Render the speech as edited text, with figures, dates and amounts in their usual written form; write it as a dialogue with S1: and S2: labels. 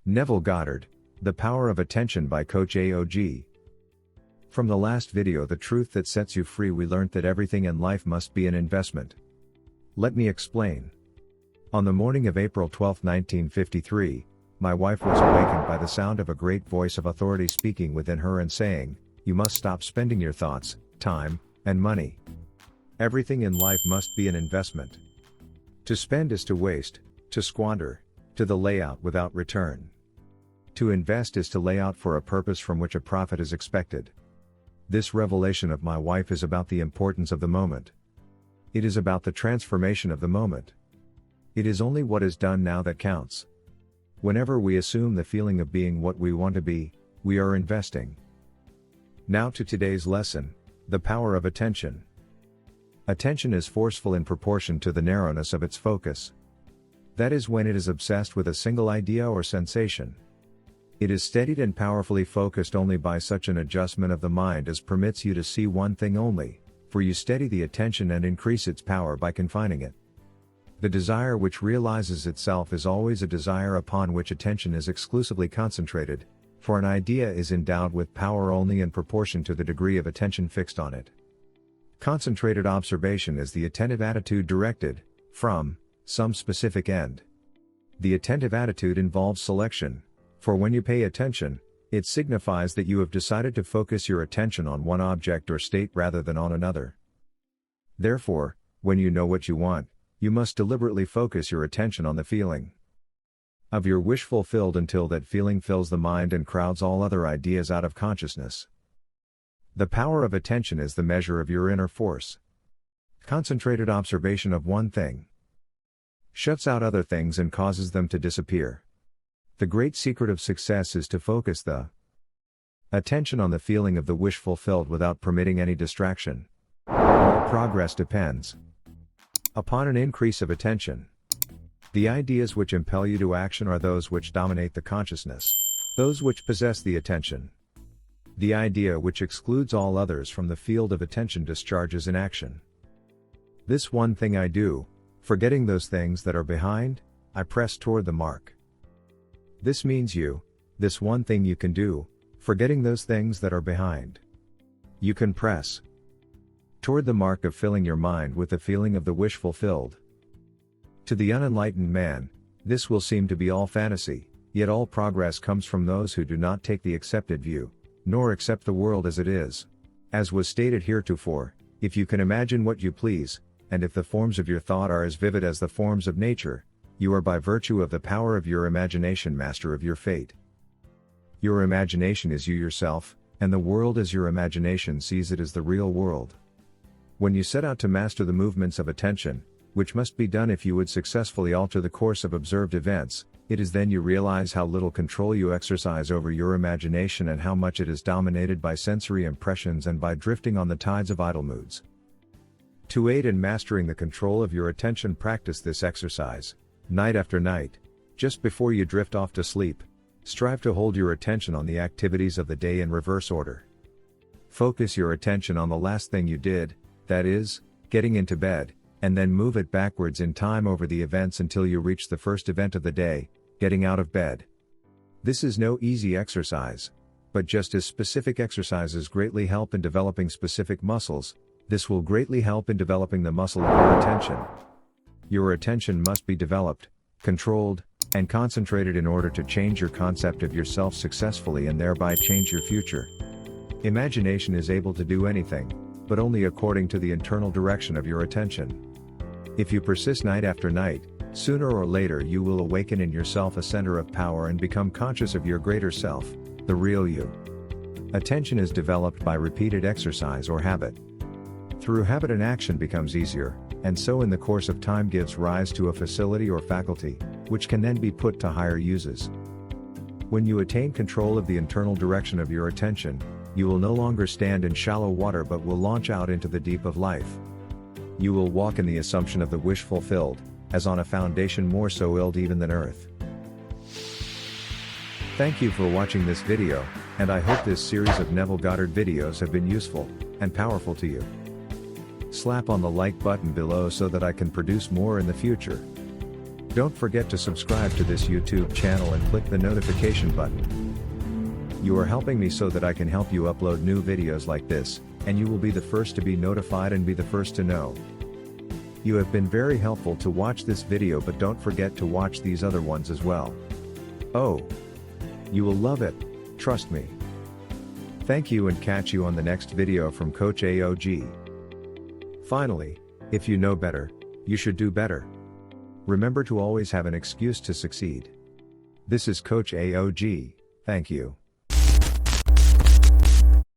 S1: Neville Goddard, The Power of Attention by coachAOG. From the last video, The Truth That Sets You Free, we learned that everything in life must be an investment. Let me explain. On the morning of April 12, 1953, my wife was awakened by the sound of a great voice of authority speaking within her and saying, "You must stop spending your thoughts, time, and money. Everything in life must be an investment. To spend is to waste, to squander, to the layout without return. To invest is to lay out for a purpose from which a profit is expected." This revelation of my wife is about the importance of the moment. It is about the transformation of the moment. It is only what is done now that counts. Whenever we assume the feeling of being what we want to be, we are investing. Now to today's lesson, the power of attention. Attention is forceful in proportion to the narrowness of its focus. That is when it is obsessed with a single idea or sensation. It is steadied and powerfully focused only by such an adjustment of the mind as permits you to see one thing only, for you steady the attention and increase its power by confining it. The desire which realizes itself is always a desire upon which attention is exclusively concentrated, for an idea is endowed with power only in proportion to the degree of attention fixed on it. Concentrated observation is the attentive attitude directed, from, some specific end. The attentive attitude involves selection, for when you pay attention, it signifies that you have decided to focus your attention on one object or state rather than on another. Therefore, when you know what you want, you must deliberately focus your attention on the feeling of your wish fulfilled until that feeling fills the mind and crowds all other ideas out of consciousness. The power of attention is the measure of your inner force. Concentrated observation of one thing shuts out other things and causes them to disappear. The great secret of success is to focus the attention on the feeling of the wish fulfilled without permitting any distraction. All progress depends upon an increase of attention. The ideas which impel you to action are those which dominate the consciousness, those which possess the attention. The idea which excludes all others from the field of attention discharges inaction. This one thing I do, forgetting those things that are behind, I press toward the mark. This means this one thing you can do, forgetting those things that are behind. You can press toward the mark of filling your mind with the feeling of the wish fulfilled. To the unenlightened man, this will seem to be all fantasy, yet all progress comes from those who do not take the accepted view, nor accept the world as it is. As was stated heretofore, if you can imagine what you please, and if the forms of your thought are as vivid as the forms of nature, you are by virtue of the power of your imagination master of your fate. Your imagination is you yourself, and the world as your imagination sees it is the real world. When you set out to master the movements of attention, which must be done if you would successfully alter the course of observed events, it is then you realize how little control you exercise over your imagination and how much it is dominated by sensory impressions and by drifting on the tides of idle moods. To aid in mastering the control of your attention, practice this exercise, night after night, just before you drift off to sleep. Strive to hold your attention on the activities of the day in reverse order. Focus your attention on the last thing you did, that is, getting into bed, and then move it backwards in time over the events until you reach the first event of the day, getting out of bed. This is no easy exercise, but just as specific exercises greatly help in developing specific muscles, this will greatly help in developing the muscle of your attention. Your attention must be developed, controlled, and concentrated in order to change your concept of yourself successfully and thereby change your future. Imagination is able to do anything, but only according to the internal direction of your attention. If you persist night after night, sooner or later you will awaken in yourself a center of power and become conscious of your greater self, the real you. Attention is developed by repeated exercise or habit. Through habit, an action becomes easier, and so in the course of time gives rise to a facility or faculty, which can then be put to higher uses. When you attain control of the internal direction of your attention, you will no longer stand in shallow water but will launch out into the deep of life. You will walk in the assumption of the wish fulfilled, as on a foundation more solid even than earth. Thank you for watching this video, and I hope this series of Neville Goddard videos have been useful and powerful to you. Slap on the like button below so that I can produce more in the future. Don't forget to subscribe to this YouTube channel and click the notification button. You are helping me so that I can help you upload new videos like this, and you will be the first to be notified and be the first to know. You have been very helpful to watch this video, but don't forget to watch these other ones as well. Oh, you will love it, trust me. Thank you, and catch you on the next video from coachAOG. Finally, if you know better, you should do better. Remember to always have an excuse to succeed. This is coachAOG, thank you.